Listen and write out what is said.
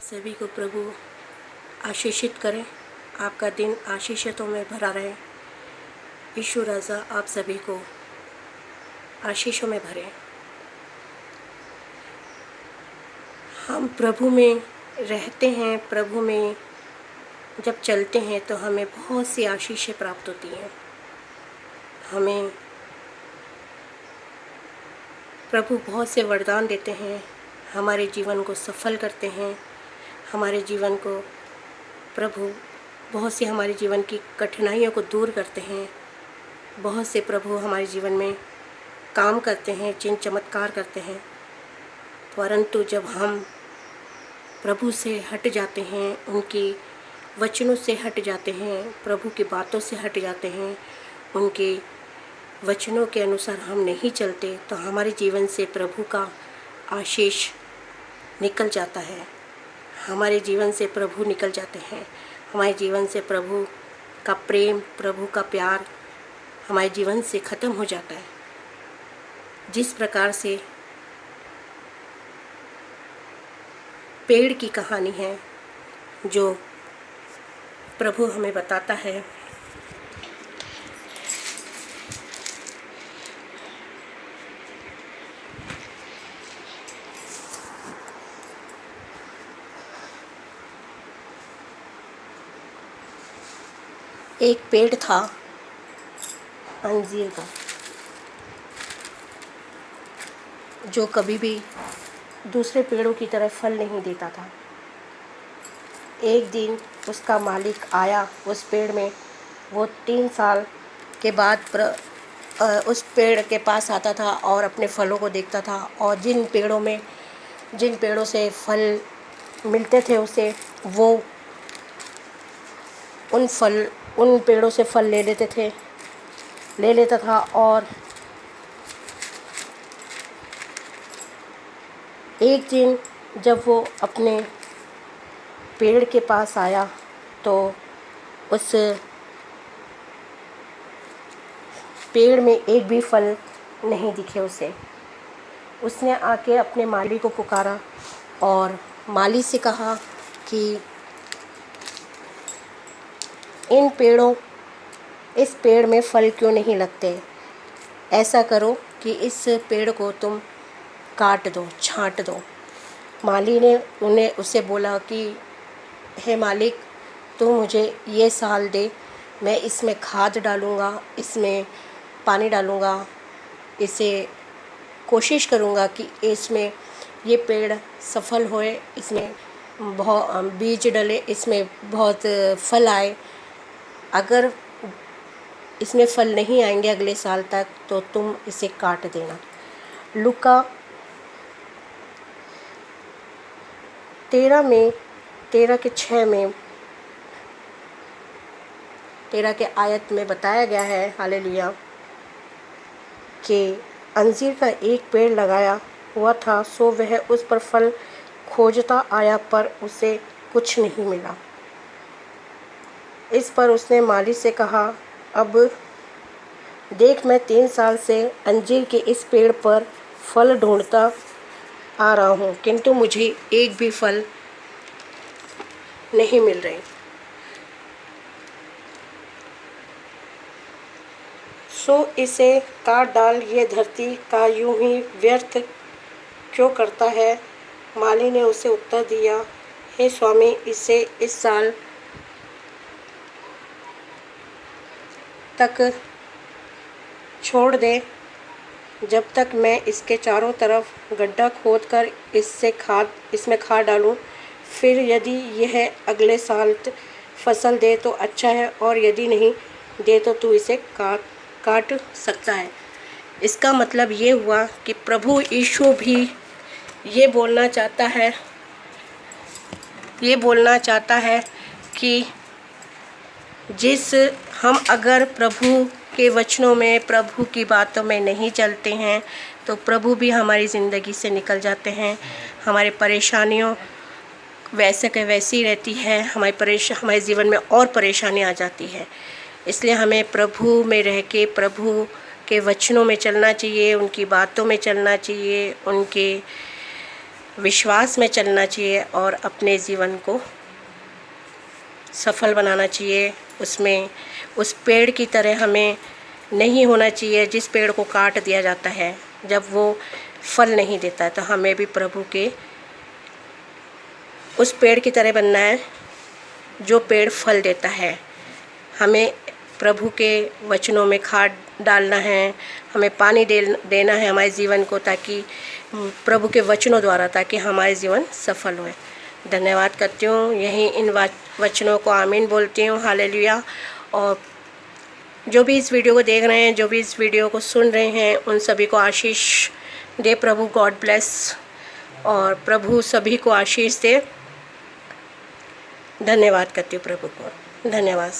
सभी को प्रभु आशीषित करें। आपका दिन आशीषितों में भरा रहे। यीशु राजा आप सभी को आशीषों में भरे। हम प्रभु में रहते हैं, प्रभु में जब चलते हैं तो हमें बहुत सी आशीषें प्राप्त होती हैं। हमें प्रभु बहुत से वरदान देते हैं, हमारे जीवन को सफल करते हैं। हमारे जीवन को प्रभु बहुत सी हमारे जीवन की कठिनाइयों को दूर करते हैं। बहुत से प्रभु हमारे जीवन में काम करते हैं, चिन्ह चमत्कार करते हैं। परंतु जब हम प्रभु से हट जाते हैं, उनके वचनों से हट जाते हैं, प्रभु की बातों से हट जाते हैं, उनके वचनों के अनुसार हम नहीं चलते, तो हमारे जीवन से प्रभु का आशीष निकल जाता है। हमारे जीवन से प्रभु निकल जाते हैं। हमारे जीवन से प्रभु का प्रेम, प्रभु का प्यार हमारे जीवन से ख़त्म हो जाता है। जिस प्रकार से पेड़ की कहानी है जो प्रभु हमें बताता है। एक पेड़ था अंजीर का, जो कभी भी दूसरे पेड़ों की तरह फल नहीं देता था। एक दिन उसका मालिक आया उस पेड़ में। वो 3 साल के बाद उस पेड़ के पास आता था और अपने फलों को देखता था, और जिन पेड़ों से फल मिलते थे उसे, वो उन पेड़ों से फल ले लेता था। और एक दिन जब वो अपने पेड़ के पास आया तो उस पेड़ में एक भी फल नहीं दिखे उसे। उसने आके अपने माली को पुकारा और माली से कहा कि इस पेड़ में फल क्यों नहीं लगते? ऐसा करो कि इस पेड़ को तुम काट दो, छांट दो। माली ने उसे बोला कि हे मालिक, तू मुझे ये साल दे, मैं इसमें खाद डालूँगा, इसमें पानी डालूँगा, इसे कोशिश करूँगा कि इसमें ये पेड़ सफल होए, इसमें बहुत बीज डले, इसमें बहुत फल आए। अगर इसमें फल नहीं आएंगे अगले साल तक तो तुम इसे काट देना। लूका 13:6 में 13 के आयत में बताया गया है, हालेलुया, कि अंजीर का एक पेड़ लगाया हुआ था, सो वह उस पर फल खोजता आया पर उसे कुछ नहीं मिला। इस पर उसने माली से कहा, अब देख, मैं 3 साल से अंजीर के इस पेड़ पर फल ढूंढता आ रहा हूँ, किंतु मुझे एक भी फल नहीं मिल रहे। सो इसे काट डाल, ये धरती का यूं ही व्यर्थ क्यों करता है? माली ने उसे उत्तर दिया, हे स्वामी, इसे इस साल तक छोड़ दे, जब तक मैं इसके चारों तरफ गड्ढा खोदकर इसमें खाद डालूं। फिर यदि यह अगले साल फसल दे तो अच्छा है, और यदि नहीं दे तो तू इसे काट सकता है। इसका मतलब ये हुआ कि प्रभु यीशु भी ये बोलना चाहता है कि हम अगर प्रभु के वचनों में, प्रभु की बातों में नहीं चलते हैं तो प्रभु भी हमारी ज़िंदगी से निकल जाते हैं। हमारी परेशानियों वैसे के वैसी रहती है, हमारे जीवन में और परेशानी आ जाती है। इसलिए हमें प्रभु में रह के प्रभु के वचनों में चलना चाहिए, उनकी बातों में चलना चाहिए, उनके विश्वास में चलना चाहिए और अपने जीवन को सफल बनाना चाहिए। उसमें उस पेड़ की तरह हमें नहीं होना चाहिए जिस पेड़ को काट दिया जाता है जब वो फल नहीं देता है। तो हमें भी प्रभु के उस पेड़ की तरह बनना है जो पेड़ फल देता है। हमें प्रभु के वचनों में खाद डालना है, हमें पानी देना है हमारे जीवन को, ताकि प्रभु के वचनों द्वारा, ताकि हमारे जीवन सफल होए। धन्यवाद करती हूँ, यहीं इन वचनों को आमीन बोलती हूँ। हालेलुया। और जो भी इस वीडियो को देख रहे हैं, जो भी इस वीडियो को सुन रहे हैं, उन सभी को आशीष दे प्रभु। God bless. और प्रभु सभी को आशीष दे। धन्यवाद करती हूँ प्रभु को। धन्यवाद।